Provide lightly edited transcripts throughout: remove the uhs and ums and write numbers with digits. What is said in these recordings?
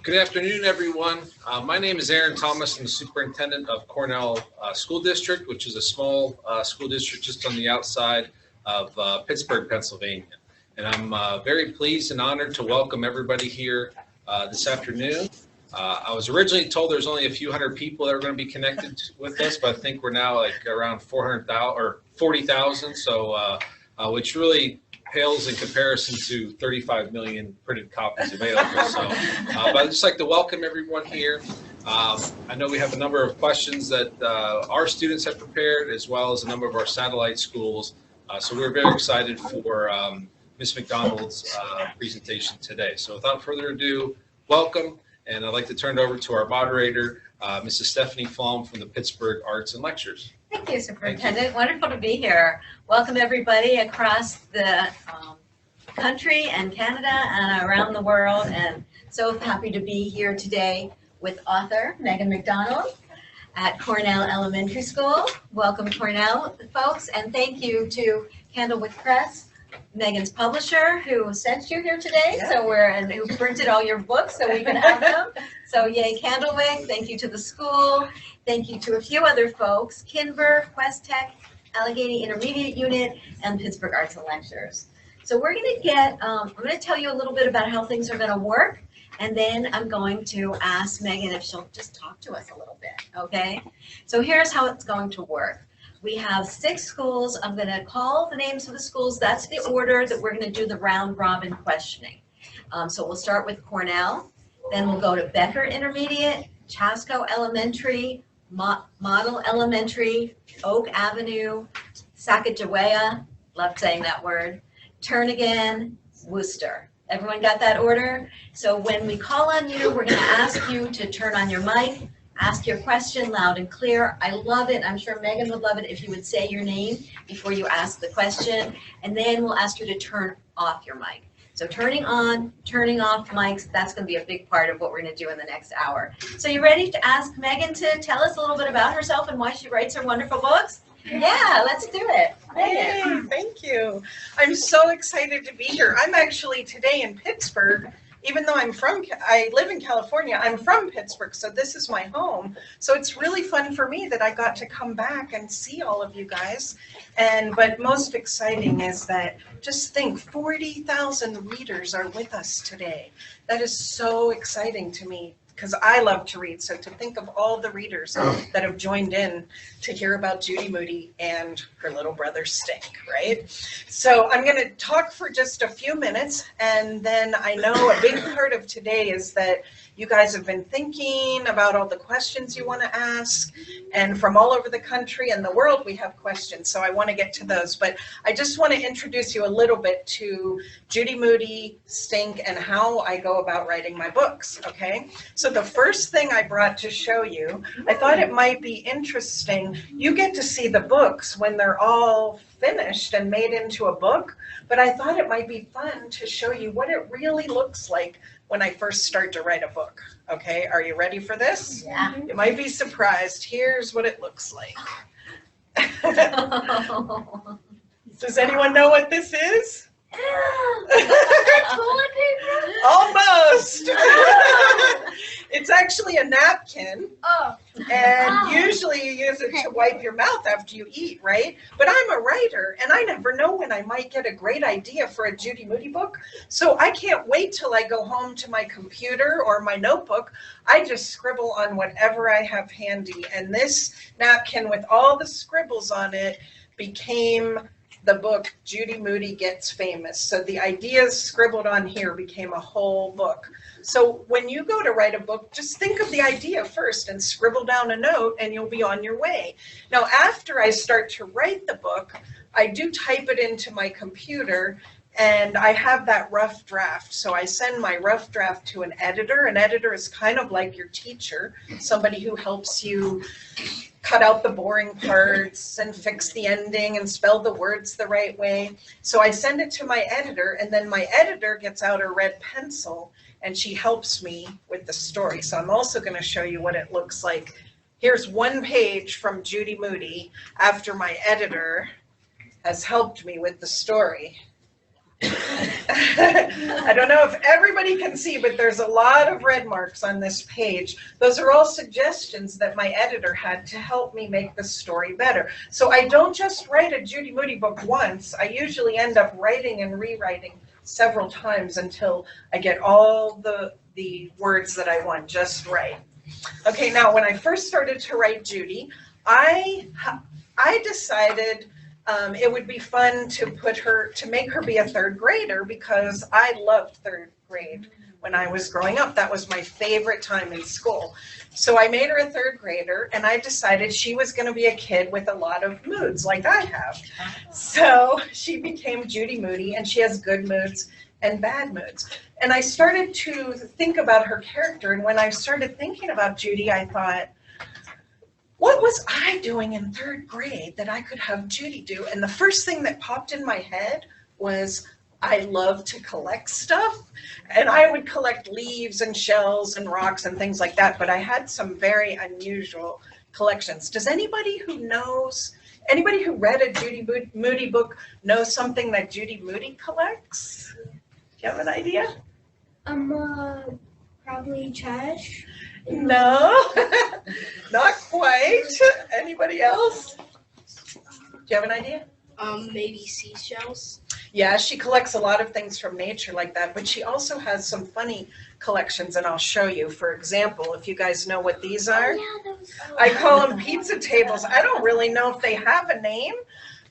Good afternoon, everyone. My name is Aaron Thomas. I'm the superintendent of Cornell School District, which is a small school district just on the outside of Pittsburgh, Pennsylvania. And I'm very pleased and honored to welcome everybody here this afternoon. I was originally told there's only a few hundred people that are going to be connected with us, but I think we're now like around 400,000 or 40,000. So, which really pales in comparison to 35 million printed copies available. So, but I'd just like to welcome everyone here. I know we have a number of questions that our students have prepared, as well as a number of our satellite schools. So we're very excited for Ms. McDonald's presentation today. So without further ado, welcome. And I'd like to turn it over to our moderator, Mrs. Stephanie Flom from the Pittsburgh Arts and Lectures. Thank you, Superintendent. Wonderful to be here. Welcome everybody across the country and Canada and around the world. And so happy to be here today with author Megan McDonald at Cornell Elementary School. Welcome, Cornell folks, and thank you to Candlewick Press, Megan's publisher, who sent you here today. Yeah. So and who printed all your books so we can have them. So yay, Candlewick. Thank you to the school. Thank you to a few other folks, Kinver, Quest Tech, Allegheny Intermediate Unit, and Pittsburgh Arts and Lectures. So we're going to get, I'm going to tell you a little bit about how things are going to work, and then I'm going to ask Megan if she'll just talk to us a little bit, okay? So here's how it's going to work. We have 6 schools. I'm going to call the names of the schools. That's the order that we're going to do the round robin questioning. So we'll start with Cornell, then we'll go to Becker Intermediate, Chasco Elementary, Model Elementary, Oak Avenue, Sacagawea, love saying that word, Turnagain, Worcester. Everyone got that order? So when we call on you, we're going to ask you to turn on your mic, ask your question loud and clear. I love it. I'm sure Megan would love it if you would say your name before you ask the question, and then we'll ask you to turn off your mic. So turning on, turning off mics, that's going to be a big part of what we're going to do in the next hour. So you ready to ask Megan to tell us a little bit about herself and why she writes her wonderful books? Yeah, let's do it. Hey, thank you. I'm so excited to be here. I'm actually today in Pittsburgh. Even though I live in California, I'm from Pittsburgh, so this is my home. So it's really fun for me that I got to come back and see all of you guys. But most exciting is that, just think, 40,000 readers are with us today. That is so exciting to me, because I love to read. So to think of all the readers that have joined in to hear about Judy Moody and her little brother Stink, right? So I'm going to talk for just a few minutes, and then I know a big part of today is that you guys have been thinking about all the questions you want to ask, and from all over the country and the world we have questions, so I want to get to those. But I just want to introduce you a little bit to Judy Moody, Stink, and how I go about writing my books, okay? So the first thing I brought to show you, I thought it might be interesting. You get to see the books when they're all finished and made into a book, but I thought it might be fun to show you what it really looks like when I first start to write a book. Okay, are you ready for this? Yeah. You might be surprised. Here's what it looks like. Does anyone know what this is? Toilet paper? Almost. It's actually a napkin. Oh. And usually you use it to wipe your mouth after you eat, right? But I'm a writer, and I never know when I might get a great idea for a Judy Moody book. So I can't wait till I go home to my computer or my notebook. I just scribble on whatever I have handy. And this napkin with all the scribbles on it became the book Judy Moody Gets Famous. So the ideas scribbled on here became a whole book. So when you go to write a book, just think of the idea first and scribble down a note, and you'll be on your way. Now, after I start to write the book, I do type it into my computer, and I have that rough draft. So I send my rough draft to an editor. An editor is kind of like your teacher, somebody who helps you cut out the boring parts and fix the ending and spell the words the right way. So I send it to my editor, and then my editor gets out a red pencil and she helps me with the story. So I'm also going to show you what it looks like. Here's one page from Judy Moody after my editor has helped me with the story. I don't know if everybody can see, but there's a lot of red marks on this page. Those are all suggestions that my editor had to help me make the story better. So I don't just write a Judy Moody book once. I usually end up writing and rewriting several times until I get all the words that I want just right. Okay, now when I first started to write Judy, I decided it would be fun to make her be a third grader because I loved third grade when I was growing up. That was my favorite time in school. So I made her a third grader, and I decided she was going to be a kid with a lot of moods like I have. So she became Judy Moody, and she has good moods and bad moods. And I started to think about her character, and when I started thinking about Judy, I thought, what was I doing in third grade that I could have Judy do? And the first thing that popped in my head was I love to collect stuff, and I would collect leaves and shells and rocks and things like that, but I had some very unusual collections. Does anybody who read a Judy Moody book know something that Judy Moody collects? Do you have an idea? Probably trash. No, not quite. Anybody else? Do you have an idea? Maybe seashells. Yeah, she collects a lot of things from nature like that, but she also has some funny collections, and I'll show you. For example, if you guys know what these are, I call them pizza tables. I don't really know if they have a name,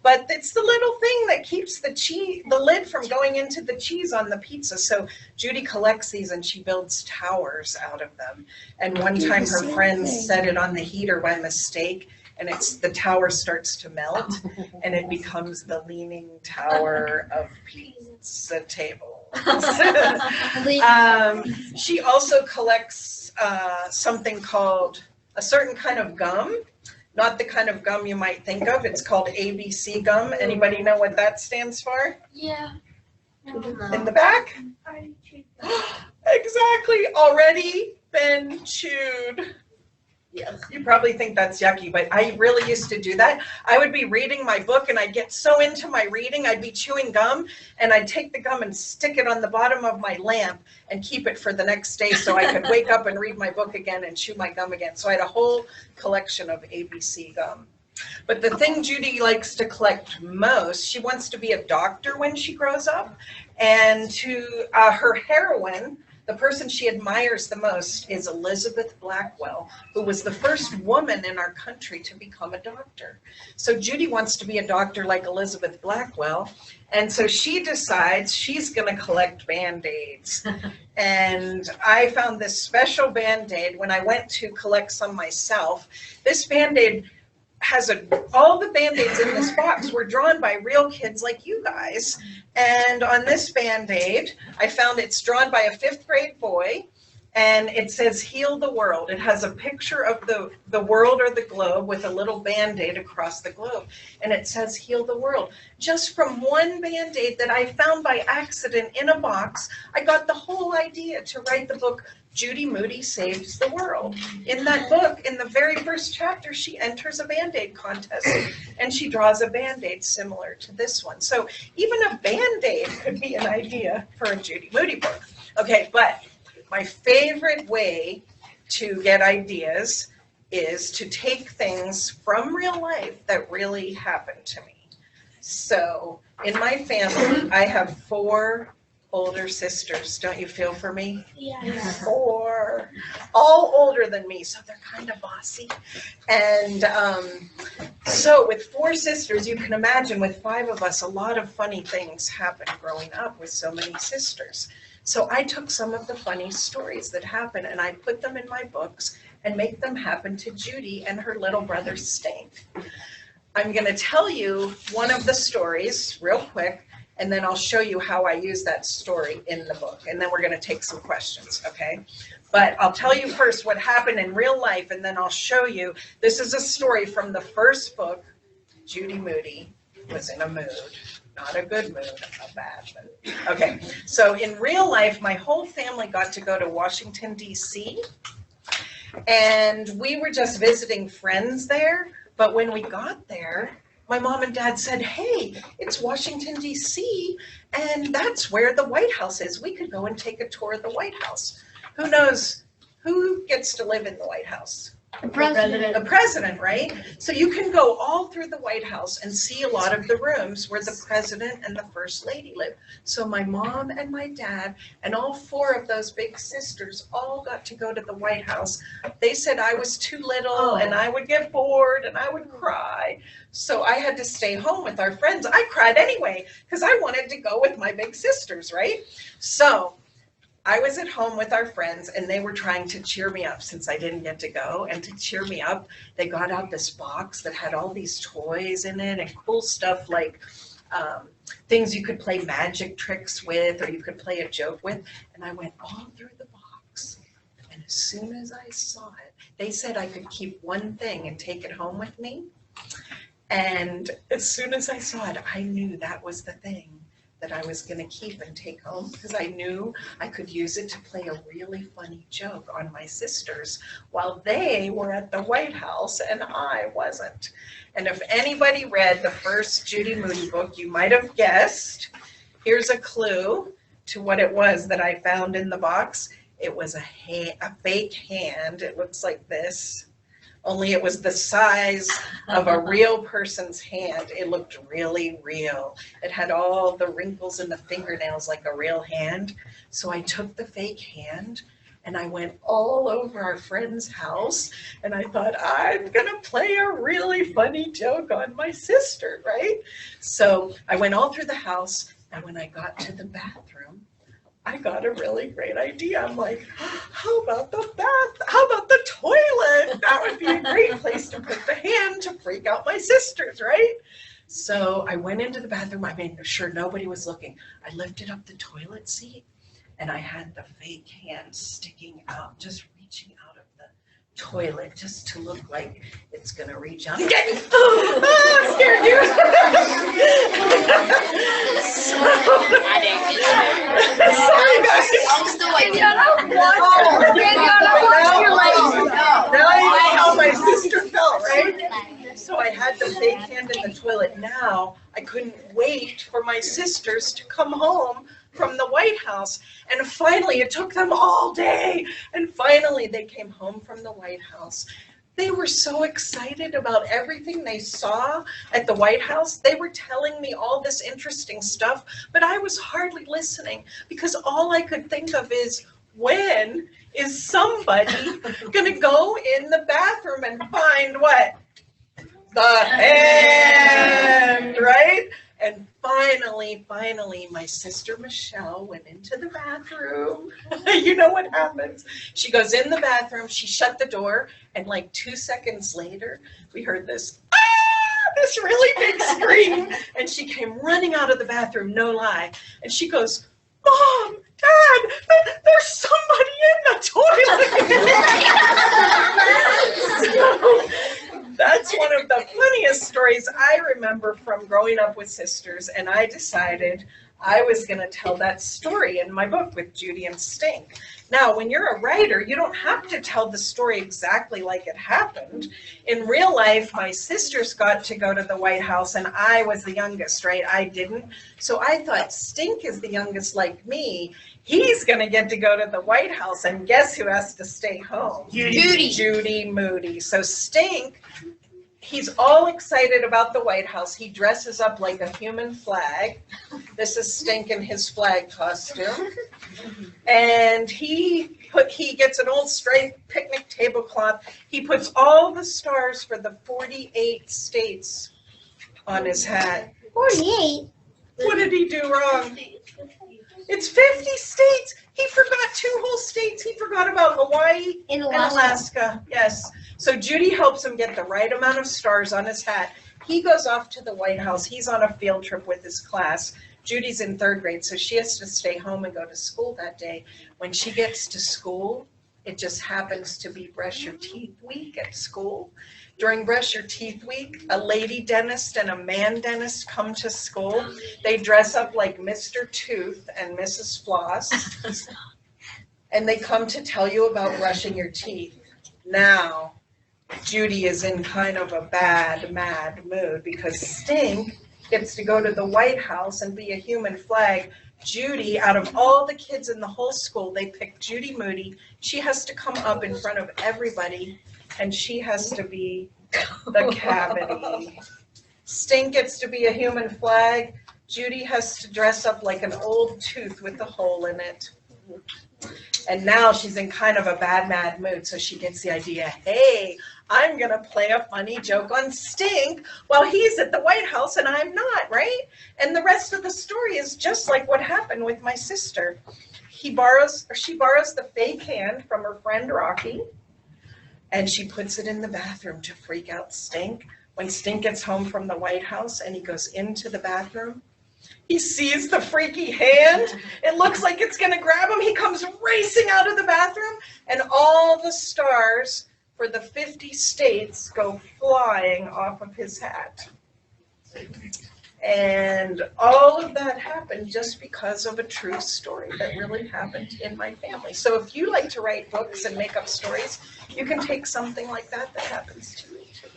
but it's the little thing that keeps the lid from going into the cheese on the pizza. So Judy collects these, and she builds towers out of them. And one time her friends set it on the heater by mistake, and the tower starts to melt, and it becomes the Leaning Tower of Pizza Tables. She also collects something called a certain kind of gum. Not the kind of gum you might think of. It's called ABC gum. Anybody know what that stands for? Yeah. In the back? Exactly. Already been chewed. Yes. You probably think that's yucky, but I really used to do that. I would be reading my book, and I'd get so into my reading, I'd be chewing gum, and I'd take the gum and stick it on the bottom of my lamp and keep it for the next day so I could wake up and read my book again and chew my gum again. So I had a whole collection of ABC gum. But the thing Judy likes to collect most, she wants to be a doctor when she grows up, and her heroine, the person she admires the most, is Elizabeth Blackwell, who was the first woman in our country to become a doctor. So Judy wants to be a doctor like Elizabeth Blackwell, and so she decides she's going to collect Band-Aids. And I found this special Band-Aid when I went to collect some myself. This Band-Aid has all the Band-Aids in this box were drawn by real kids like you guys. And on this Band-Aid, I found it's drawn by a 5th grade boy, and it says heal the world. It has a picture of the world or the globe with a little Band-Aid across the globe, and it says heal the world. Just from one Band-Aid that I found by accident in a box, I got the whole idea to write the book Judy Moody Saves the World. In that book, in the very first chapter, she enters a Band-Aid contest, and she draws a Band-Aid similar to this one. So even a Band-Aid could be an idea for a Judy Moody book. Okay, but my favorite way to get ideas is to take things from real life that really happened to me. So in my family, I have 4 older sisters. Don't you feel for me? Yeah. 4, all older than me, so they're kind of bossy. And so with 4 sisters, you can imagine with 5 of us, a lot of funny things happened growing up with so many sisters. So I took some of the funny stories that happened, and I put them in my books and make them happen to Judy and her little brother Stank. I'm going to tell you one of the stories real quick, and then I'll show you how I use that story in the book, and then we're going to take some questions, okay? But I'll tell you first what happened in real life, and then I'll show you. This is a story from the first book. Judy Moody was in a mood. Not a good mood, a bad mood. Okay, so in real life, my whole family got to go to Washington, D.C., and we were just visiting friends there. But when we got there, my mom and dad said, hey, it's Washington, D.C., and that's where the White House is. We could go and take a tour of the White House. Who knows who gets to live in the White House? The president. The president, right? So you can go all through the White House and see a lot of the rooms where the president and the first lady live. So my mom and my dad and all 4 of those big sisters all got to go to the White House. They said I was too little and I would get bored and I would cry. So I had to stay home with our friends. I cried anyway because I wanted to go with my big sisters, right? So I was at home with our friends and they were trying to cheer me up since I didn't get to go. And to cheer me up, they got out this box that had all these toys in it and cool stuff like things you could play magic tricks with or you could play a joke with. And I went all through the box. And as soon as I saw it, they said I could keep one thing and take it home with me. And as soon as I saw it, I knew that was the thing that I was going to keep and take home because I knew I could use it to play a really funny joke on my sisters while they were at the White House and I wasn't. And if anybody read the first Judy Moody book, you might have guessed. Here's a clue to what it was that I found in the box. It was a fake hand. It looks like this. Only it was the size of a real person's hand. It looked really real. It had all the wrinkles in the fingernails like a real hand. So I took the fake hand and I went all over our friend's house and I thought, I'm gonna play a really funny joke on my sister, right? So I went all through the house and when I got to the bathroom, I got a really great idea. I'm like, how about the bath? How about the toilet? That would be a great place to put the hand to freak out my sisters, right? So I went into the bathroom. I made sure nobody was looking. I lifted up the toilet seat and I had the fake hand sticking out, just reaching out of the toilet just to look like it's gonna reach out. I scared you. Sorry guys. I'm still waiting. Now I know how my sister felt, right? So I had the fake hand in the toilet. Now I couldn't wait for my sisters to come home from the White House. And finally, it took them all day. And finally, they came home from the White House. They were so excited about everything they saw at the White House. They were telling me all this interesting stuff, but I was hardly listening because all I could think of is, when is somebody gonna go in the bathroom and find what? The hand, right? And finally, my sister Michelle went into the bathroom. You know what happens? She goes in the bathroom, she shut the door, and like 2 seconds later, we heard this, this really big scream. And she came running out of the bathroom, no lie. And she goes, Mom, Dad, there's somebody in the toilet. So, that's one of the funniest stories I remember from growing up with sisters, and I decided I was going to tell that story in my book with Judy and Stink. Now, when you're a writer, you don't have to tell the story exactly like it happened. In real life, my sisters got to go to the White House, and I was the youngest, right? I didn't. So I thought Stink is the youngest like me. He's going to get to go to the White House, and guess who has to stay home? Judy. Judy Moody. So Stink, he's all excited about the White House. He dresses up like a human flag. This is Stink in his flag costume. And he gets an old striped picnic tablecloth. He puts all the stars for the 48 states on his hat. 48. What did he do wrong? It's 50 states. He forgot 2 whole states. He forgot about Hawaii and Alaska. Yes. So Judy helps him get the right amount of stars on his hat. He goes off to the White House. He's on a field trip with his class. Judy's in 3rd grade, so she has to stay home and go to school that day. When she gets to school, it just happens to be Brush Your Teeth week at school. During Brush Your Teeth week, a lady dentist and a man dentist come to school. They dress up like Mr. Tooth and Mrs. Floss, and they come to tell you about brushing your teeth. Now, Judy is in kind of a bad, mad mood because Stink gets to go to the White House and be a human flag. Judy, out of all the kids in the whole school, they picked Judy Moody. She has to come up in front of everybody, and she has to be the cavity. Stink gets to be a human flag. Judy has to dress up like an old tooth with a hole in it. And now she's in kind of a bad, mad mood, so she gets the idea, hey, I'm gonna play a funny joke on Stink while he's at the White House and I'm not, right? And the rest of the story is just like what happened with my sister. She borrows the fake hand from her friend Rocky, and she puts it in the bathroom to freak out Stink. When Stink gets home from the White House and he goes into the bathroom, he sees the freaky hand. It looks like it's gonna grab him. He comes racing out of the bathroom, and all the stars for the 50 states go flying off of his hat. And all of that happened just because of a true story that really happened in my family. So if you like to write books and make up stories, you can take something like that happens to you too.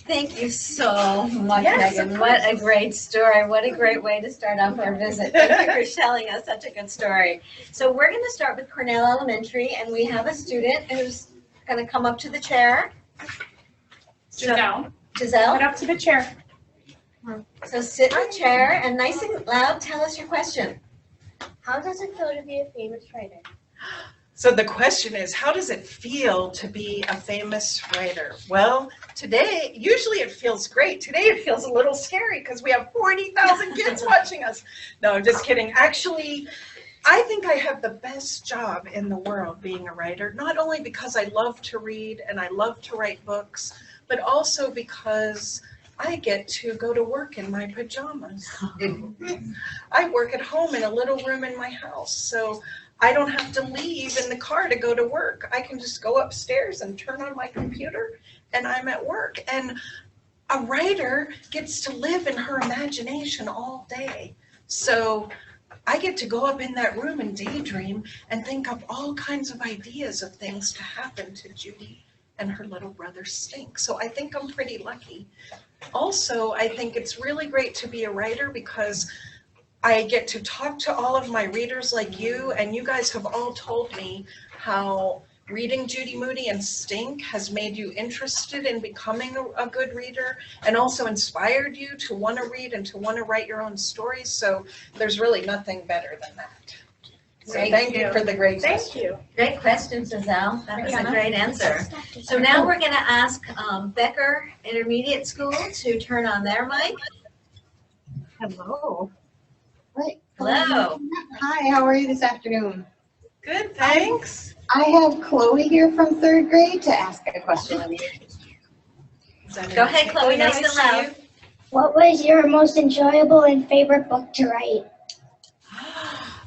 Thank you so much, Yes, Megan. of What course. a great story. What a great way to start off our visit. Thank you for telling us such a good story. So we're going to start with Cornell Elementary, and we have a student who's going to come up to the chair. Giselle, Giselle, come up to the chair. so sit in the chair and nice and loud, tell us your question. How does it feel to be a famous writer? So the question is, how does it feel to be a famous writer? Well, today, usually it feels great. Today it feels a little scary because we have 40,000 kids watching us. No, I'm just kidding. Actually, I think I have the best job in the world being a writer, not only because I love to read and I love to write books, but also because I get to go to work in my pajamas. I work at home in a little room in my house, so I don't have to leave in the car to go to work. I can just go upstairs and turn on my computer and I'm at work. And a writer gets to live in her imagination all day. So I get to go up in that room and daydream and think of all kinds of ideas of things to happen to Judy and her little brother Stink. So I think I'm pretty lucky. Also, I think it's really great to be a writer because I get to talk to all of my readers like you, and you guys have all told me how reading Judy Moody and Stink has made you interested in becoming a good reader and also inspired you to want to read and to want to write your own stories. So there's really nothing better than that. So thank you for the great question. Thank you. Great question, Giselle. That was a McKenna. great answer. So now we're going to ask Becker Intermediate School to turn on their mic. Hello. What? Hello. Hi, how are you this afternoon? Good, thanks. I have Chloe here from third grade to ask a question of you. Go ahead, Chloe, nice and loud. What was your most enjoyable and favorite book to write?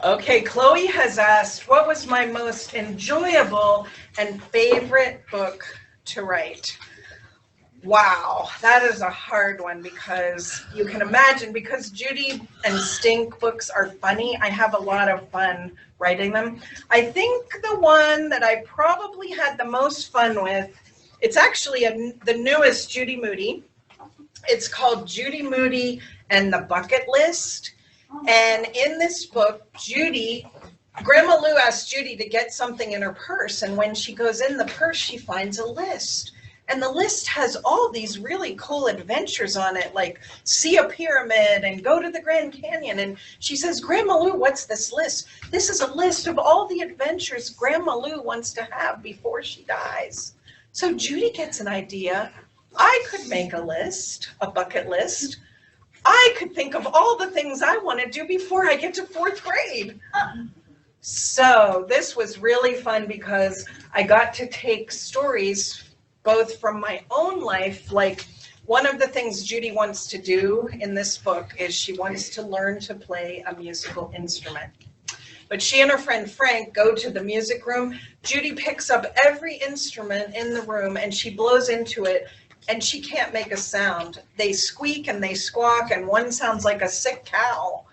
Okay, Chloe has asked, what was my most enjoyable and favorite book to write? Wow, that is a hard one because you can imagine, because Judy and Stink books are funny, I have a lot of fun writing them. I think the one that I probably had the most fun with, it's actually the newest Judy Moody. It's called Judy Moody and the Bucket List. And in this book, Grandma Lou asks Judy to get something in her purse, and when she goes in the purse, she finds a list. And the list has all these really cool adventures on it, like see a pyramid and go to the Grand Canyon. And she says, Grandma Lou, what's this list? This is a list of all the adventures Grandma Lou wants to have before she dies. So Judy gets an idea. I could make a list, a bucket list. I could think of all the things I want to do before I get to fourth grade. So this was really fun because I got to take stories both from my own life, like one of the things Judy wants to do in this book is she wants to learn to play a musical instrument. But she and her friend Frank go to the music room. Judy picks up every instrument in the room and she blows into it and she can't make a sound. They squeak and they squawk and one sounds like a sick cow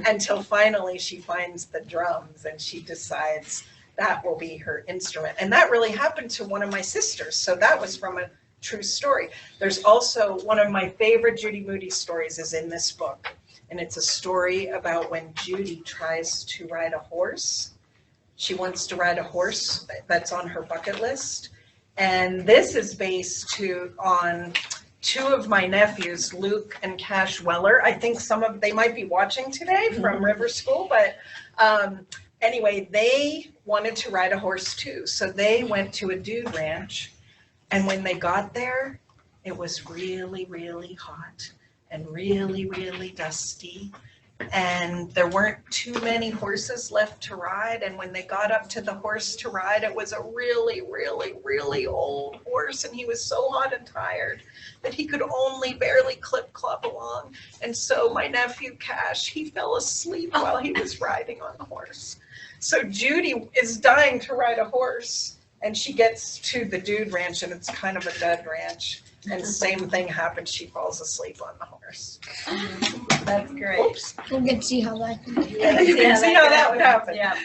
until finally she finds the drums and she decides that will be her instrument. And that really happened to one of my sisters. So that was from a true story. There's also one of my favorite Judy Moody stories is in this book. And it's a story about when Judy tries to ride a horse. She wants to ride a horse that's on her bucket list. And this is based on two of my nephews, Luke and Cash Weller. I think they might be watching today from River School, but anyway, they wanted to ride a horse too. So they went to a dude ranch, and when they got there, it was really, really hot and really, really dusty. And there weren't too many horses left to ride. And when they got up to the horse to ride, it was a really, really, really old horse. And he was so hot and tired that he could only barely clip-clop along. And so my nephew, Cash, he fell asleep while he was riding on the horse. So Judy is dying to ride a horse. And she gets to the dude ranch, and it's kind of a dud ranch. And same thing happens. She falls asleep on the horse. That's great. Oops. We'll get to see how that goes. Yeah, You can see how that would happen. Yeah.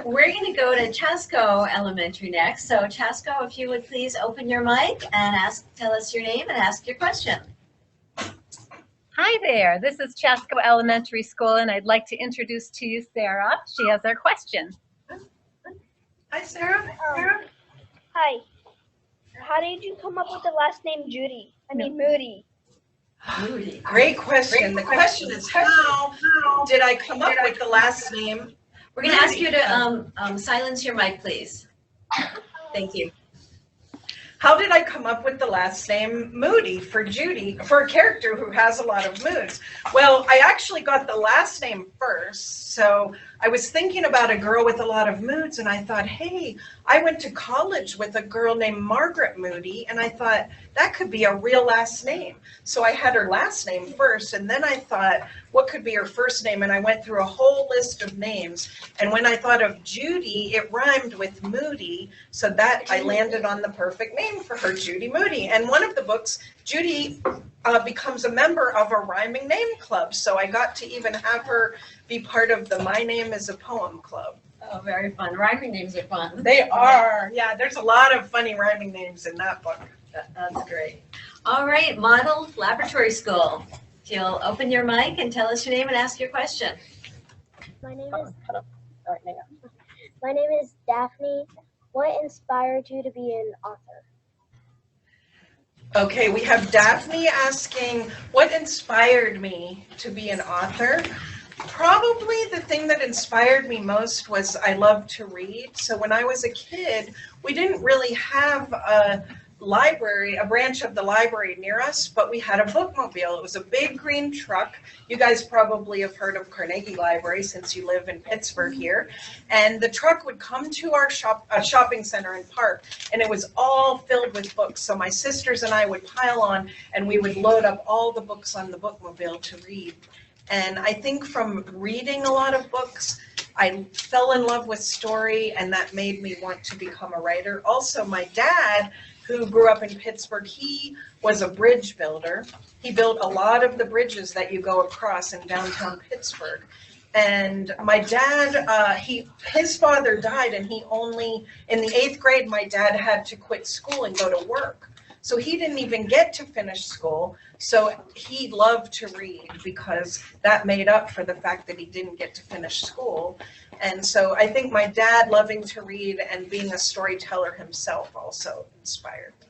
We're going to go to Chasco Elementary next. So Chasco, if you would please open your mic and tell us your name and ask your question. Hi there, this is Chasco Elementary School, and I'd like to introduce to you Sarah. She has our question. Hi, Sarah. Hi. How did you come up with the last name Judy? Moody. Moody. Great question. The question is, how did I come up with the last name? We're going to ask you to silence your mic, please. Thank you. How did I come up with the last name Moody for Judy, for a character who has a lot of moods? Well, I actually got the last name first. So I was thinking about a girl with a lot of moods, and I thought, hey, I went to college with a girl named Margaret Moody, and I thought that could be a real last name. So I had her last name first, and then I thought, what could be her first name? And I went through a whole list of names. And when I thought of Judy, it rhymed with Moody, so that I landed on the perfect name for her, Judy Moody. And one of the books, Judy becomes a member of a rhyming name club. So I got to even have her be part of the My Name is a Poem club. Oh, very fun. Rhyming names are fun. They are. Yeah, there's a lot of funny rhyming names in that book. That's great. All right, Model Laboratory School. If you'll open your mic and tell us your name and ask your question. My name is Daphne. What inspired you to be an author? Okay, we have Daphne asking, what inspired me to be an author? Probably the thing that inspired me most was I love to read. So when I was a kid, we didn't really have a library, a branch of the library near us, but we had a bookmobile. It was a big green truck. You guys probably have heard of Carnegie Library since you live in Pittsburgh here. And the truck would come to our shopping center and park, and it was all filled with books. So my sisters and I would pile on, and we would load up all the books on the bookmobile to read. And I think from reading a lot of books, I fell in love with story, and that made me want to become a writer. Also, my dad, who grew up in Pittsburgh, he was a bridge builder. He built a lot of the bridges that you go across in downtown Pittsburgh. And my dad, his father died, and in the 8th grade, my dad had to quit school and go to work. So he didn't even get to finish school. So he loved to read because that made up for the fact that he didn't get to finish school. And so I think my dad loving to read and being a storyteller himself also inspired me.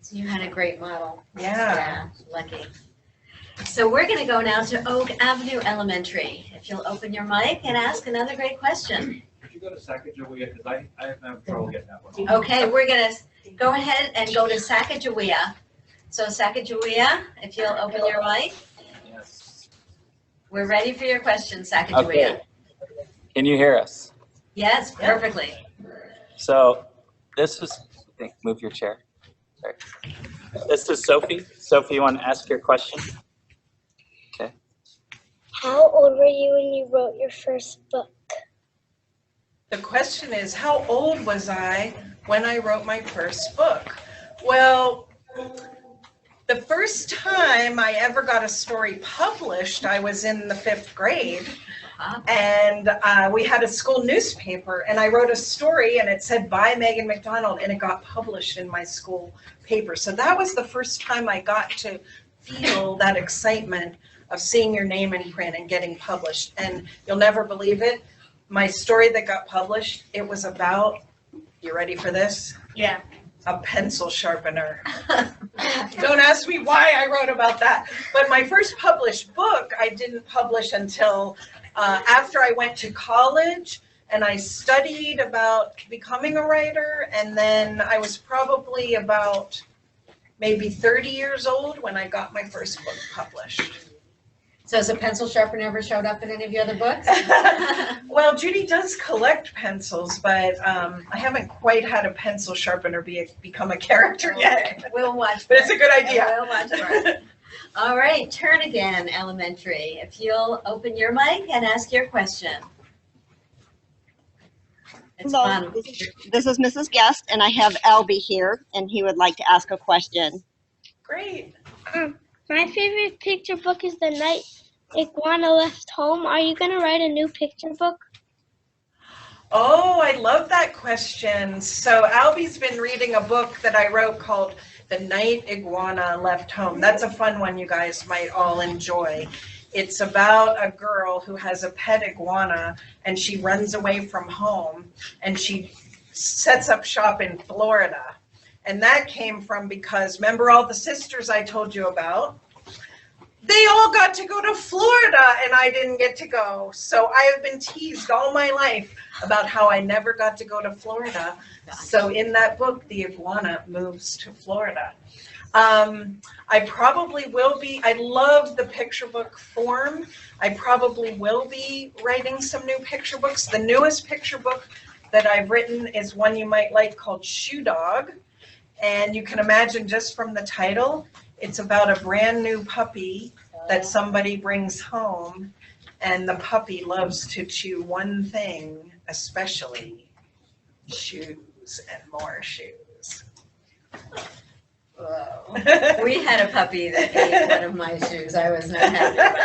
So you had a great model. Yeah. Lucky. So we're going to go now to Oak Avenue Elementary. If you'll open your mic and ask another great question. Could you go to Sacagawea, because I have trouble getting that one. Okay, we're going to go ahead and go to Sacagawea. So Sacagawea, if you'll open your mic. Yes. We're ready for your question, Sacagawea. Okay. Can you hear us? Yes, perfectly. So this is, move your chair. Sorry. This is Sophie. Sophie, you want to ask your question? Okay. How old were you when you wrote your first book? The question is, how old was I when I wrote my first book? Well, the first time I ever got a story published, I was in the 5th grade. And we had a school newspaper, and I wrote a story, and it said by Megan McDonald, and it got published in my school paper. So that was the first time I got to feel that excitement of seeing your name in print and getting published. And you'll never believe it, my story that got published, it was about, you ready for this? Yeah. A pencil sharpener. Don't ask me why I wrote about that. But my first published book, I didn't publish until after I went to college, and I studied about becoming a writer, and then I was probably about maybe 30 years old when I got my first book published. So has a pencil sharpener ever showed up in any of your other books? Well, Judy does collect pencils, but I haven't quite had a pencil sharpener become a character yet. We'll watch. But it's a good idea. We'll watch for it. All right, turn again, elementary. If you'll open your mic and ask your question. It's Hello, fun. this is Mrs. Guest, and I have Albie here, and he would like to ask a question. Great. My favorite picture book is The Night Iguana Left Home. Are you going to write a new picture book? Oh, I love that question. So Albie's been reading a book that I wrote called The Night Iguana Left Home. That's a fun one you guys might all enjoy. It's about a girl who has a pet iguana, and she runs away from home, and she sets up shop in Florida. And that came from because, remember all the sisters I told you about? They all got to go to Florida, and I didn't get to go. So I have been teased all my life about how I never got to go to Florida. So in that book, the iguana moves to Florida. I probably will be, I love the picture book form. I probably will be writing some new picture books. The newest picture book that I've written is one you might like called Shoe Dog. And you can imagine just from the title, it's about a brand new puppy that somebody brings home, and the puppy loves to chew one thing, especially shoes and more shoes. Whoa. We had a puppy that ate one of my shoes. I was not happy about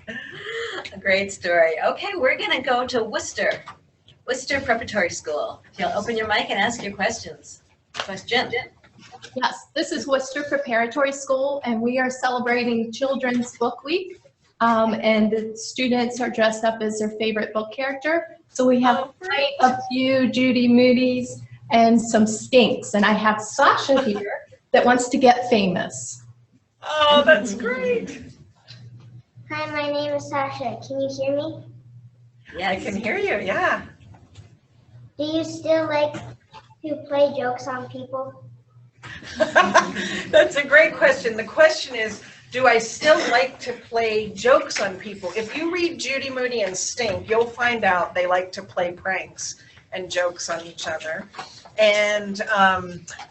that. A great story. Okay, we're going to go to Worcester Preparatory School. If you'll open your mic and ask your questions. Question. Yes, this is Worcester Preparatory School, and we are celebrating Children's Book Week, and the students are dressed up as their favorite book character. So we have quite a few Judy Moody's and some stinks, and I have Sasha here that wants to get famous. Oh, that's great. Hi, my name is Sasha. Can you hear me? Yeah, I can hear you, yeah. Do you still like to play jokes on people? That's a great question. The question is, do I still like to play jokes on people? If you read Judy Moody and Stink, you'll find out they like to play pranks and jokes on each other. And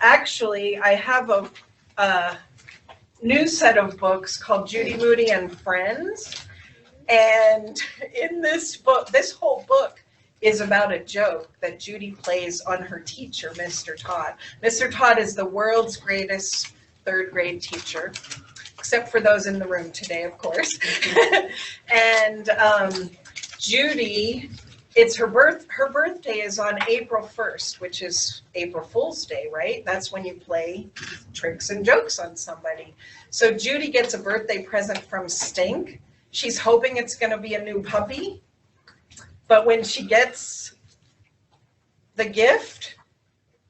actually, I have a new set of books called Judy Moody and Friends. And in this book, this whole book is about a joke that Judy plays on her teacher, Mr. Todd. Mr. Todd is the world's greatest third grade teacher, except for those in the room today, of course. And Judy, it's her birthday is on April 1st, which is April Fool's Day, right? That's when you play tricks and jokes on somebody. So Judy gets a birthday present from Stink. She's hoping it's going to be a new puppy. But when she gets the gift,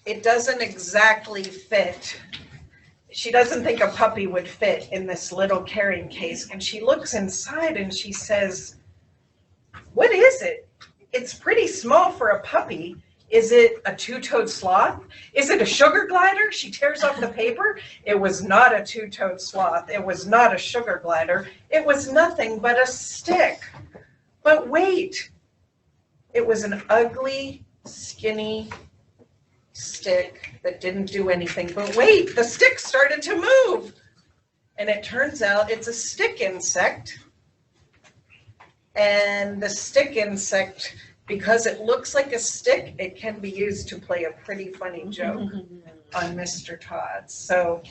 it doesn't exactly fit. She doesn't think a puppy would fit in this little carrying case. And she looks inside and she says, "What is it? It's pretty small for a puppy. Is it a two-toed sloth? Is it a sugar glider?" She tears off the paper. It was not a two-toed sloth. It was not a sugar glider. It was nothing but a stick. But wait. It was an ugly, skinny stick that didn't do anything. But wait, the stick started to move. And it turns out it's a stick insect. And the stick insect, because it looks like a stick, it can be used to play a pretty funny joke on Mr. Todd. So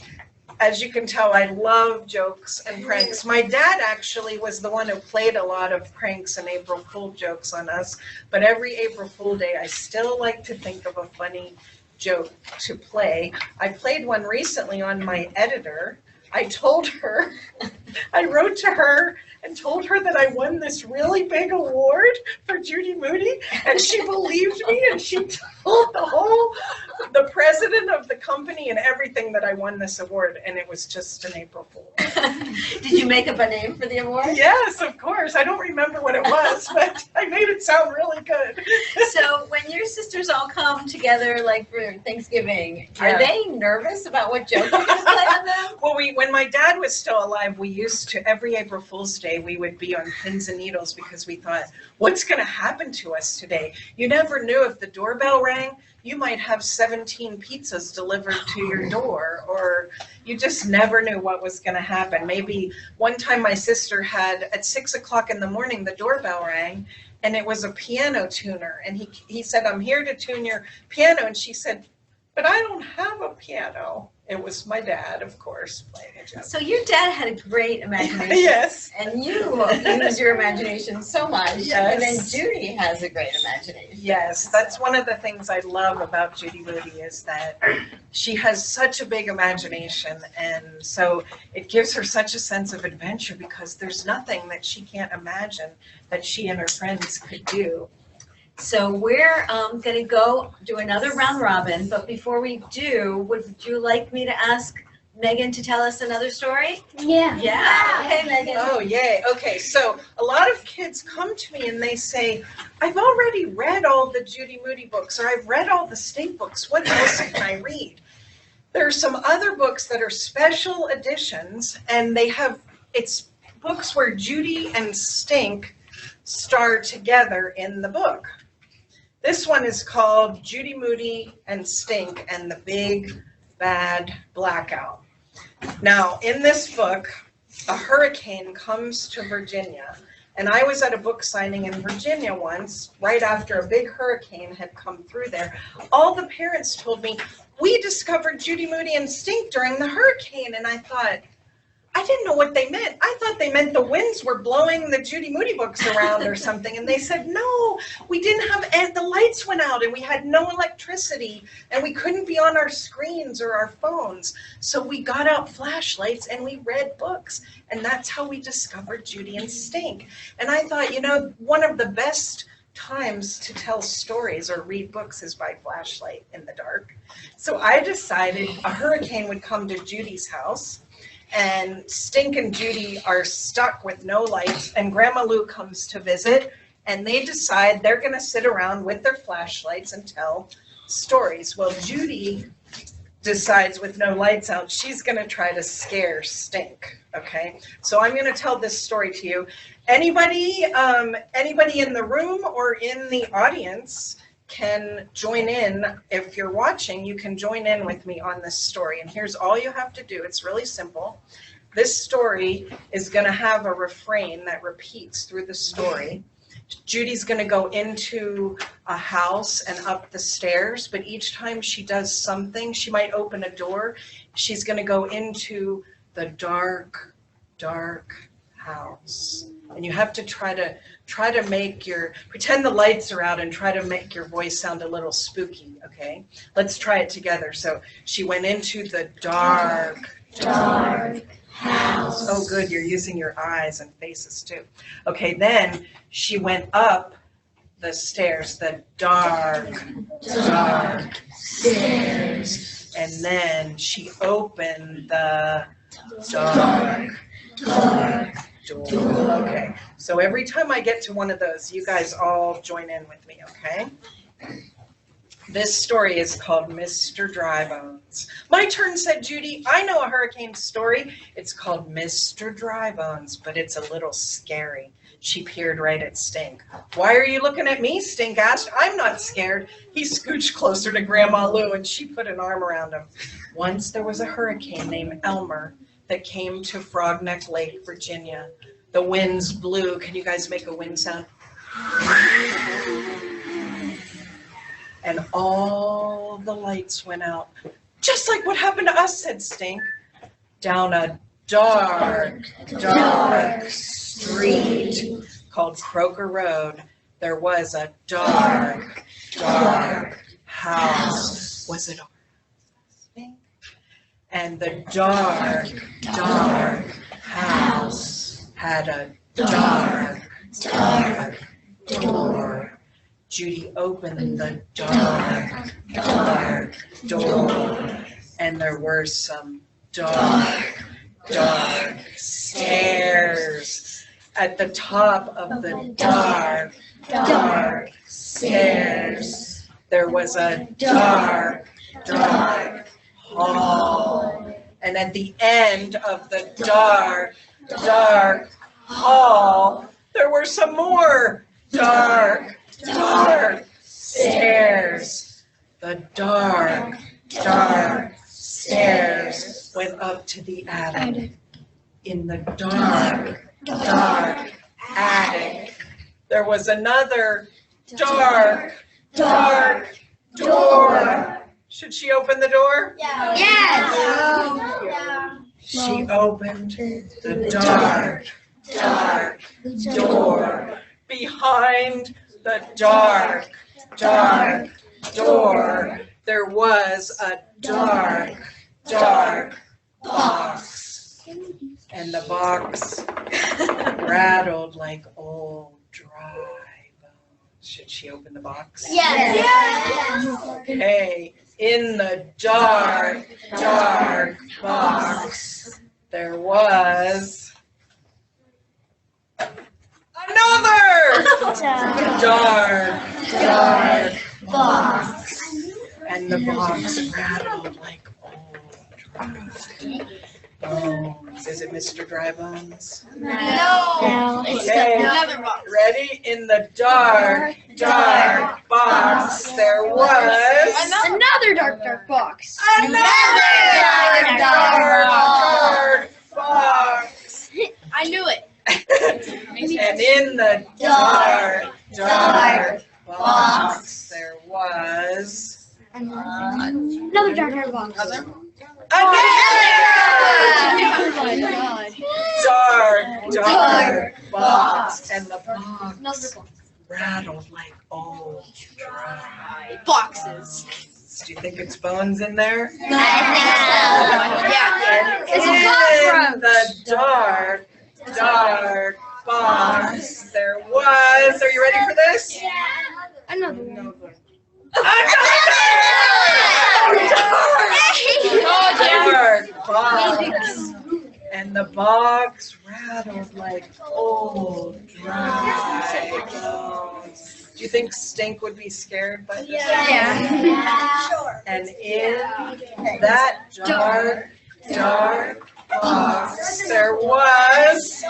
as you can tell, I love jokes and pranks. My dad actually was the one who played a lot of pranks and April Fool jokes on us. But every April Fool Day, I still like to think of a funny joke to play. I played one recently on my editor. I told her, I wrote to her and told her that I won this really big award for Judy Moody, and she believed me, and she told the president of the company and everything that I won this award, and it was just an April Fool. Did you make up a name for the award? Yes, of course. I don't remember what it was, but I made it sound really good. So when your sisters all come together, like for Thanksgiving, Yeah. are they nervous about what joke you're going to play on them? Well, when my dad was still alive, we used to, every April Fool's Day, we would be on pins and needles because we thought, what's going to happen to us today? You never knew if the doorbell rang, you might have 17 pizzas delivered to your door, or you just never knew what was going to happen. Maybe one time my sister had, at 6 o'clock in the morning, the doorbell rang, and it was a piano tuner. And he said, I'm here to tune your piano. And she said, but I don't have a piano. It was my dad, of course, playing a joke. So your dad had a great imagination. Yes. And you use your imagination so much. Yes. And then Judy has a great imagination. Yes, that's one of the things I love about Judy Moody is that she has such a big imagination, and so it gives her such a sense of adventure because there's nothing that she can't imagine that she and her friends could do. So we're going to go do another round robin, but before we do, would you like me to ask Megan to tell us another story? Yeah. Yeah. Okay, Megan. Oh, yay. Okay, so a lot of kids come to me and they say, I've already read all the Judy Moody books, or I've read all the state books. What else can I read? There are some other books that are special editions, and it's books where Judy and Stink star together in the book. This one is called Judy Moody and Stink and the Big Bad Blackout. Now, in this book, a hurricane comes to Virginia, and I was at a book signing in Virginia once, right after a big hurricane had come through there. All the parents told me, we discovered Judy Moody and Stink during the hurricane, and I thought, I didn't know what they meant. I thought they meant the winds were blowing the Judy Moody books around or something. And they said, no, we didn't have, and the lights went out and we had no electricity and we couldn't be on our screens or our phones. So we got out flashlights and we read books. And that's how we discovered Judy and Stink. And I thought, you know, one of the best times to tell stories or read books is by flashlight in the dark. So I decided a hurricane would come to Judy's house, and Stink and Judy are stuck with no lights, and Grandma Lou comes to visit, and they decide they're going to sit around with their flashlights and tell stories. Well, Judy decides with no lights out, she's going to try to scare Stink, okay? So I'm going to tell this story to you. Anybody in the room or in the audience can join in. If you're watching, you can join in with me on this story. And here's all you have to do. It's really simple. This story is going to have a refrain that repeats through the story. Judy's going to go into a house and up the stairs, but each time she does something, she might open a door. She's going to go into the dark, dark house. And you have to try to make pretend the lights are out and try to make your voice sound a little spooky, okay? Let's try it together. So she went into the dark, dark house. Oh, good, you're using your eyes and faces too. Okay, then she went up the stairs, the dark, dark stairs. And then she opened the dark, dark door. Okay, so every time I get to one of those, you guys all join in with me, okay? This story is called Mr. Drybones. My turn, said Judy. I know a hurricane story. It's called Mr. Drybones, but it's a little scary. She peered right at Stink. Why are you looking at me? Stink asked. I'm not scared. He scooched closer to Grandma Lou and she put an arm around him. Once there was a hurricane named Elmer that came to Frogneck Lake, Virginia. The winds blew. Can you guys make a wind sound? And all the lights went out. Just like what happened to us, said Stink. Down a dark, dark street called Croker Road, there was a dark, dark house. Was it orange? And the dark, dark house had a dark, dark door. Judy opened the dark, dark door, and there were some dark, dark stairs. At the top of the dark, dark stairs, there was a dark, dark hall. And at the end of the dark, dark hall, there were some more dark, dark stairs. The dark, dark stairs went up to the attic. In the dark, dark attic, there was another dark, dark door. Should she open the door? Yes. She opened the dark, dark door. Behind the dark, dark door, there was a dark, dark box. And the box rattled like old dry bones. Should she open the box? Yes. Okay. In the dark, dark box, there was another dark, dark box. And the box rattled like old dry bones. Is it Mr. Dry Bones? No. Okay. Ready? In the dark, dark box, there was Another dark box. another dark box. I knew it. And in the dark, dark box, there was Another dark box. dark, dark box. And the box rattled like old dry Boxes. Do you think it's bones in there? Yeah. In the dark, dark box, there was, are you ready for this? Another one. Dark box. And the box rattled like old dry bones. Do you think Stink would be scared by this? Yeah. And in that dark, dark box, there was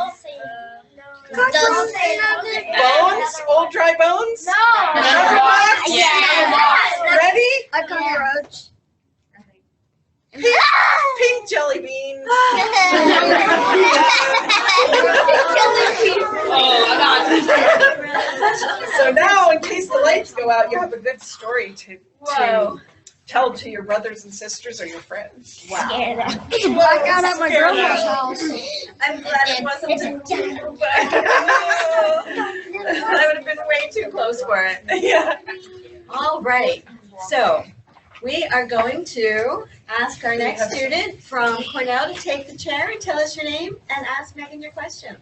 bones, old dry bones. Another box. Ready? A cockroach. Pink jelly beans. So now, in case the lights go out, you have a good story to tell to your brothers and sisters or your friends. Wow. It's a blackout at my grandma's house. I'm glad it wasn't too, but I would have been way too close for it. Yeah. All right, so we are going to ask our next student from Cornell to take the chair and tell us your name and ask Megan your question.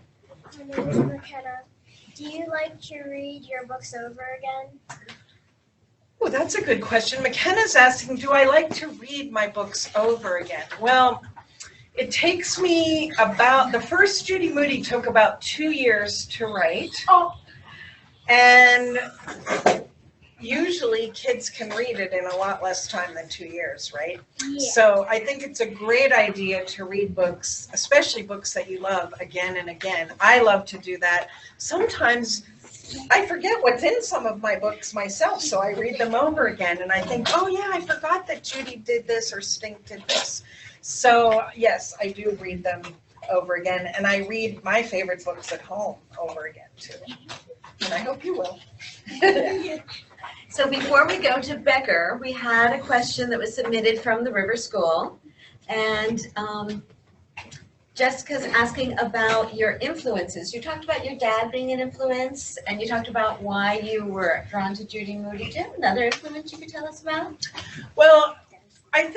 My name is McKenna. Do you like to read your books over again? Oh, that's a good question. McKenna's asking, do I like to read my books over again? Well, it takes me about, the first Judy Moody took about 2 years to write. Oh. And usually kids can read it in a lot less time than 2 years, right? Yeah. So I think it's a great idea to read books, especially books that you love, again and again. I love to do that. Sometimes I forget what's in some of my books myself, so I read them over again and I think, oh yeah, I forgot that Judy did this or Stink did this. So yes, I do read them over again, and I read my favorite books at home over again too. And I hope you will. So before we go to Becker, we had a question that was submitted from the River School. And Jessica's asking about your influences. You talked about your dad being an influence, and you talked about why you were drawn to Judy Moody. Do you have another influence you could tell us about? Well, I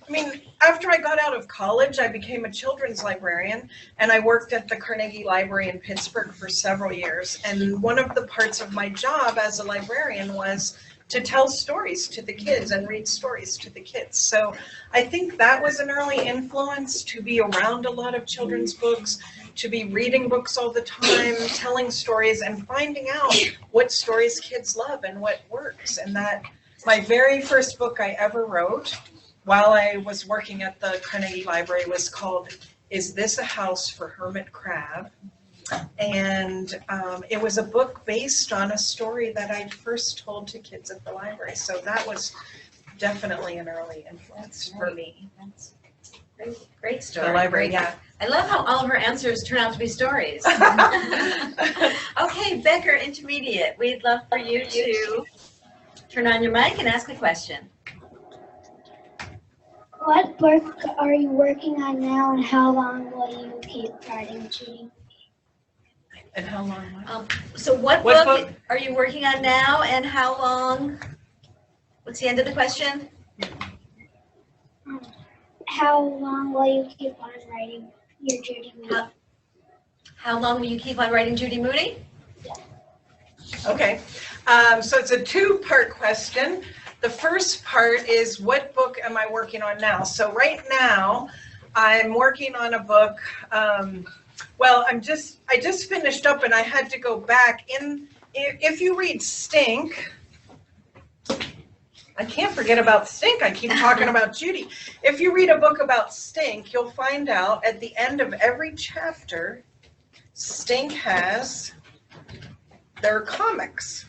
mean, after I got out of college, I became a children's librarian, and I worked at the Carnegie Library in Pittsburgh for several years. And one of the parts of my job as a librarian was to tell stories to the kids and read stories to the kids. So I think that was an early influence, to be around a lot of children's books, to be reading books all the time, telling stories and finding out what stories kids love and what works. And that my very first book I ever wrote while I was working at the Carnegie Library was called Is This a House for Hermit Crab? And it was a book based on a story that I first told to kids at the library. So that was definitely an early influence for me. That's great story. The library, yeah. I love how all of her answers turn out to be stories. Okay, Becker, intermediate. We'd love for you to turn on your mic and ask a question. What book are you working on now, and how long will you keep writing, Judy? And how long? So what book are you working on now, and how long? What's the end of the question? How long will you keep on writing your Judy Moody? How long will you keep on writing Judy Moody? Okay, so it's a two-part question. The first part is, what book am I working on now? So right now, I'm working on a book. Well, I just finished up, and I had to go back in. If you read Stink, I can't forget about Stink. I keep talking about Judy. If you read a book about Stink, you'll find out at the end of every chapter, Stink has their comics.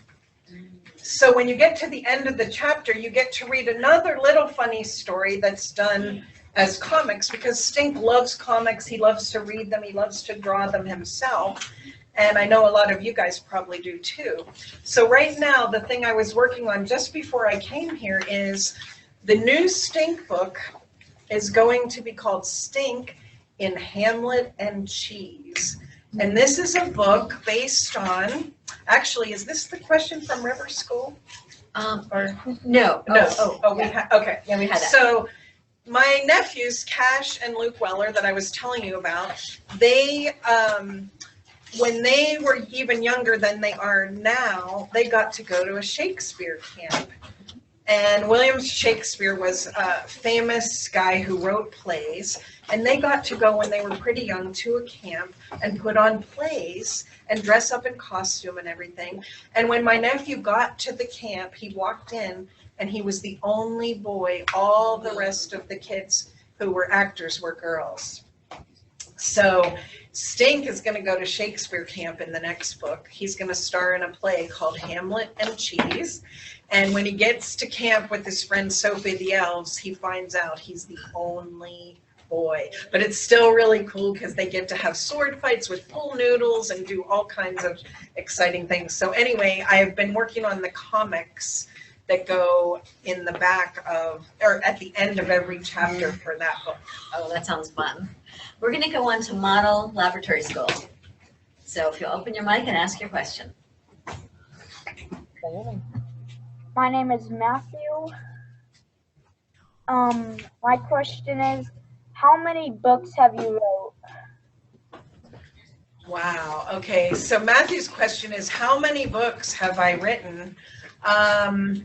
So when you get to the end of the chapter, you get to read another little funny story that's done as comics, because Stink loves comics. He loves to read them. He loves to draw them himself. And I know a lot of you guys probably do too. So right now, the thing I was working on just before I came here is the new Stink book is going to be called Stink in Hamlet and Cheese. And this is a book based on, actually, is this the question from River School? Or no. We had, okay. Yeah, we had that. So my nephews, Cash and Luke Weller, that I was telling you about, they, when they were even younger than they are now, they got to go to a Shakespeare camp. And William Shakespeare was a famous guy who wrote plays, and they got to go when they were pretty young to a camp and put on plays and dress up in costume and everything. And when my nephew got to the camp, he walked in and he was the only boy. All the rest of the kids who were actors were girls. So Stink is going to go to Shakespeare camp in the next book. He's going to star in a play called Hamlet and Cheese. And when he gets to camp with his friend Sophie the Elves, he finds out he's the only boy. But it's still really cool because they get to have sword fights with pool noodles and do all kinds of exciting things. So anyway, I have been working on the comics that go in the back of, or at the end of every chapter for that book. Oh, that sounds fun. We're going to go on to Model Laboratory School. So if you'll open your mic and ask your question. My name is Matthew. My question is, how many books have you wrote? Wow. Okay. So Matthew's question is, how many books have I written? I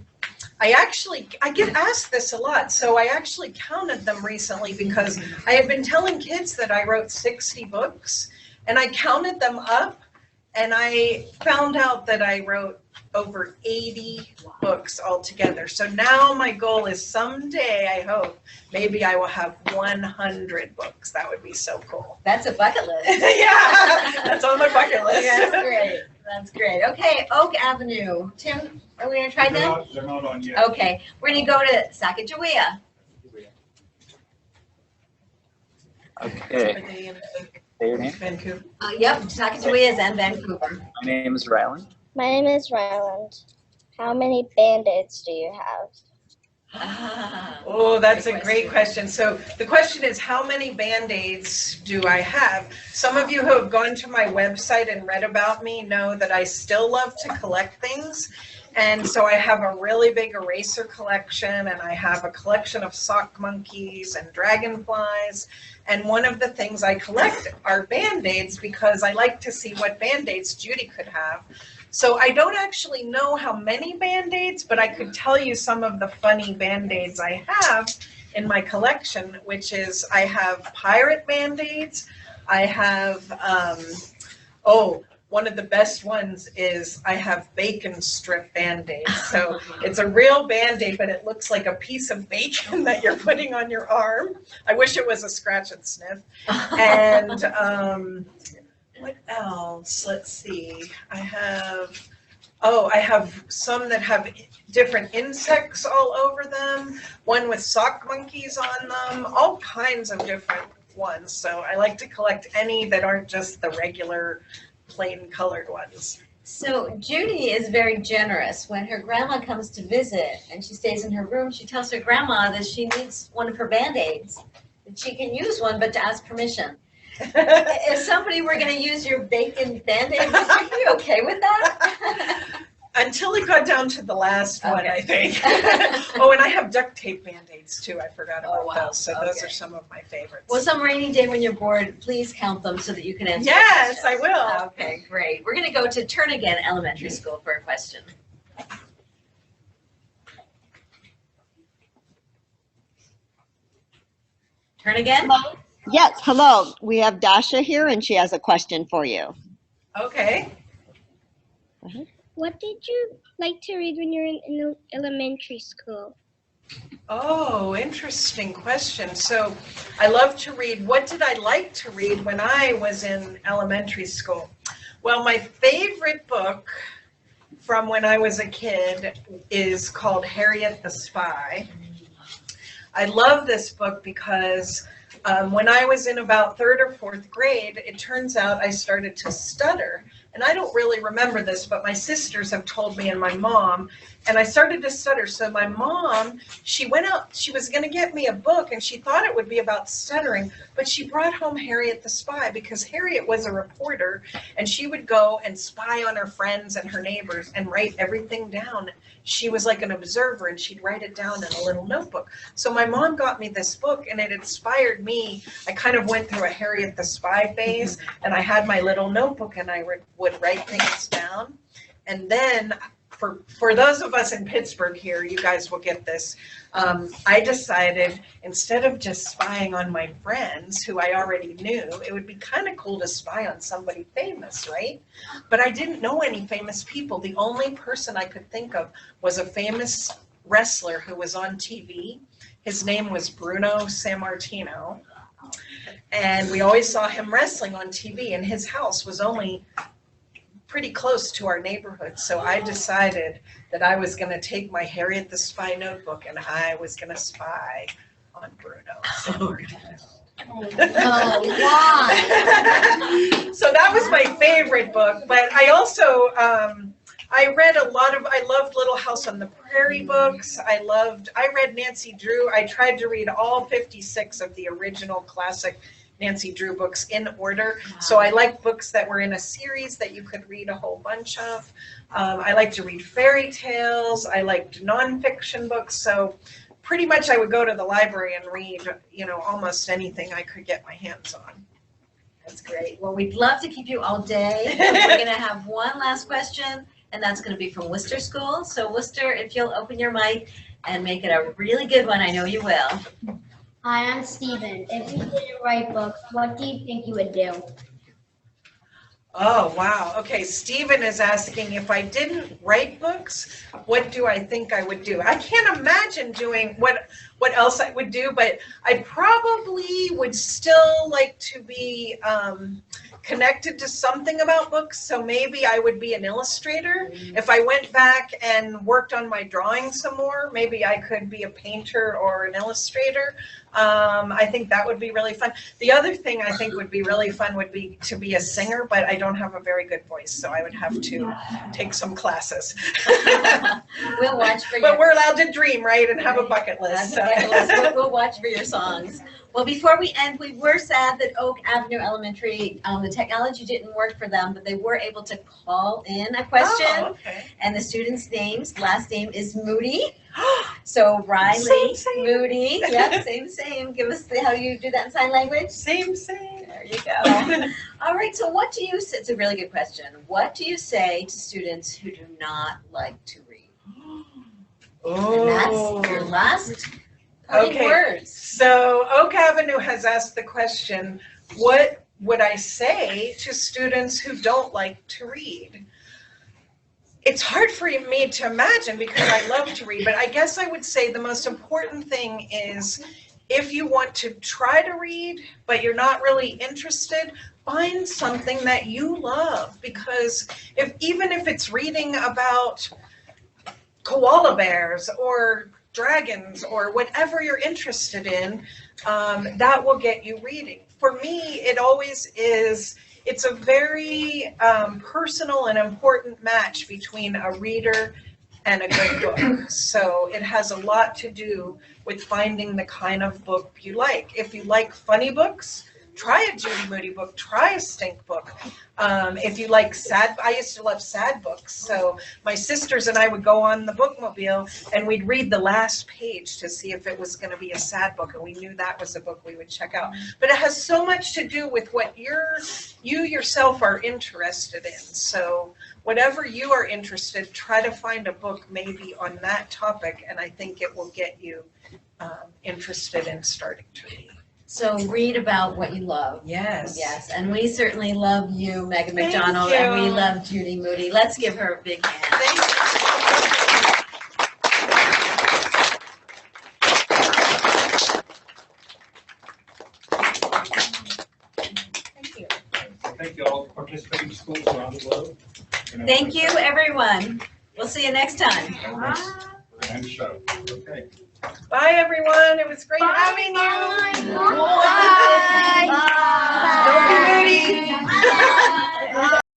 get asked this a lot. So I actually counted them recently because I had been telling kids that I wrote 60 books, and I counted them up, and I found out that I wrote over 80 books altogether. So now my goal is someday, I hope, maybe I will have 100 books. That would be so cool. That's a bucket list. Yeah, that's on my bucket list. That's great. That's great. Okay, Oak Avenue. Tim, are we going to try them? They're not on yet. Okay, we're going to go to Sacagawea. Okay. Are they in Say your name. Vancouver? Yep, Sacagawea is in Vancouver. My name is Ryland. My name is Ryland. How many Band-Aids do you have? Oh, that's a great question. So the question is, how many Band-Aids do I have? Some of you who have gone to my website and read about me know that I still love to collect things. And so I have a really big eraser collection, and I have a collection of sock monkeys and dragonflies. And one of the things I collect are Band-Aids because I like to see what Band-Aids Judy could have. So I don't actually know how many Band-Aids, but I could tell you some of the funny Band-Aids I have in my collection, which is I have pirate Band-Aids. I have, one of the best ones is I have bacon strip Band-Aid. So it's a real Band-Aid, but it looks like a piece of bacon that you're putting on your arm. I wish it was a scratch and sniff. And what else? Let's see. I have some that have different insects all over them, one with sock monkeys on them, all kinds of different ones. So I like to collect any that aren't just the regular plain colored ones. So Judy is very generous. When her grandma comes to visit and she stays in her room, she tells her grandma that she needs one of her Band-Aids, that she can use one, but to ask permission. If somebody were going to use your bacon Band-Aid, would you be okay with that? Until it got down to the last one, I think. Oh, and I have duct tape Band-Aids too. I forgot about those. So those are some of my favorites. Well, some rainy day when you're bored, please count them so that you can answer. Yes, I will. Okay, great. We're going to go to Turn Again Elementary School for a question. Turn Again? Hello? Yes, hello. We have Dasha here, and she has a question for you. Okay. What did you like to read when you were in elementary school? Oh, interesting question. So I love to read. What did I like to read when I was in elementary school? Well, my favorite book from when I was a kid is called Harriet the Spy. I love this book because when I was in about 3rd or 4th grade, it turns out I started to stutter. And I don't really remember this, but my sisters have told me and my mom, and I started to stutter. So my mom, she went out, she was going to get me a book, and she thought it would be about stuttering, but she brought home Harriet the Spy because Harriet was a reporter, and she would go and spy on her friends and her neighbors and write everything down. She was like an observer, and she'd write it down in a little notebook. So my mom got me this book, and it inspired me. I kind of went through a Harriet the Spy phase, and I had my little notebook, and I would write things down. And then for those of us in Pittsburgh here, you guys will get this. I decided instead of just spying on my friends who I already knew, it would be kind of cool to spy on somebody famous, right? But I didn't know any famous people. The only person I could think of was a famous wrestler who was on TV. His name was Bruno Sammartino. And we always saw him wrestling on TV, and his house was only pretty close to our neighborhood. So I decided that I was going to take my Harriet the Spy notebook and I was going to spy on Bruno. So that was my favorite book. But I also, I read I loved Little House on the Prairie books. I read Nancy Drew. I tried to read all 56 of the original classic Nancy Drew books in order. So I like books that were in a series that you could read a whole bunch of. I like to read fairy tales. I liked nonfiction books. So pretty much I would go to the library and read, almost anything I could get my hands on. That's great. Well, we'd love to keep you all day. We're going to have one last question, and that's going to be from Worcester School. So Worcester, if you'll open your mic and make it a really good one, I know you will. Hi, I'm Steven. If you didn't write books, what do you think you would do? Oh, wow. Okay, Steven is asking, if I didn't write books, what do I think I would do? I can't imagine doing what else I would do, but I probably would still like to be connected to something about books. So maybe I would be an illustrator. If I went back and worked on my drawing some more, maybe I could be a painter or an illustrator. I think that would be really fun. The other thing I think would be really fun would be to be a singer, but I don't have a very good voice, so I would have to take some classes. We'll watch for you. But we're allowed to dream, right, and have a bucket list. So. We'll watch for your songs. Well, before we end, we were sad that Oak Avenue Elementary, the technology didn't work for them, but they were able to call in a question. Oh, okay. And the student's last name is Moody. So Riley Moody. Yep, same. Give us how you do that in sign language. Same. There you go. All right, so what do you say? It's a really good question. What do you say to students who do not like to read? Oh. And that's your last words. So Oak Avenue has asked the question, what would I say to students who don't like to read? It's hard for me to imagine because I love to read, but I guess I would say the most important thing is if you want to try to read, but you're not really interested, find something that you love, because even if it's reading about koala bears or dragons or whatever you're interested in, that will get you reading. For me, it always is. It's a very personal and important match between a reader and a good book. So it has a lot to do with finding the kind of book you like. If you like funny books, try a Judy Moody book, try a Stink book. If you like I used to love sad books. So my sisters and I would go on the bookmobile and we'd read the last page to see if it was going to be a sad book. And we knew that was a book we would check out. But it has so much to do with what you yourself are interested in. So whatever you are interested, try to find a book maybe on that topic. And I think it will get you interested in starting to read. So read about what you love. Yes. Yes, and we certainly love you, Megan Thank McDonald, you. and we love Judy Moody. Let's give her a big hand. Thank you. Thank you all participating schools around the globe. Thank you, everyone. We'll see you next time. We're going to end the show. Okay. Bye, everyone. It was great having you. Bye. Don't be moody.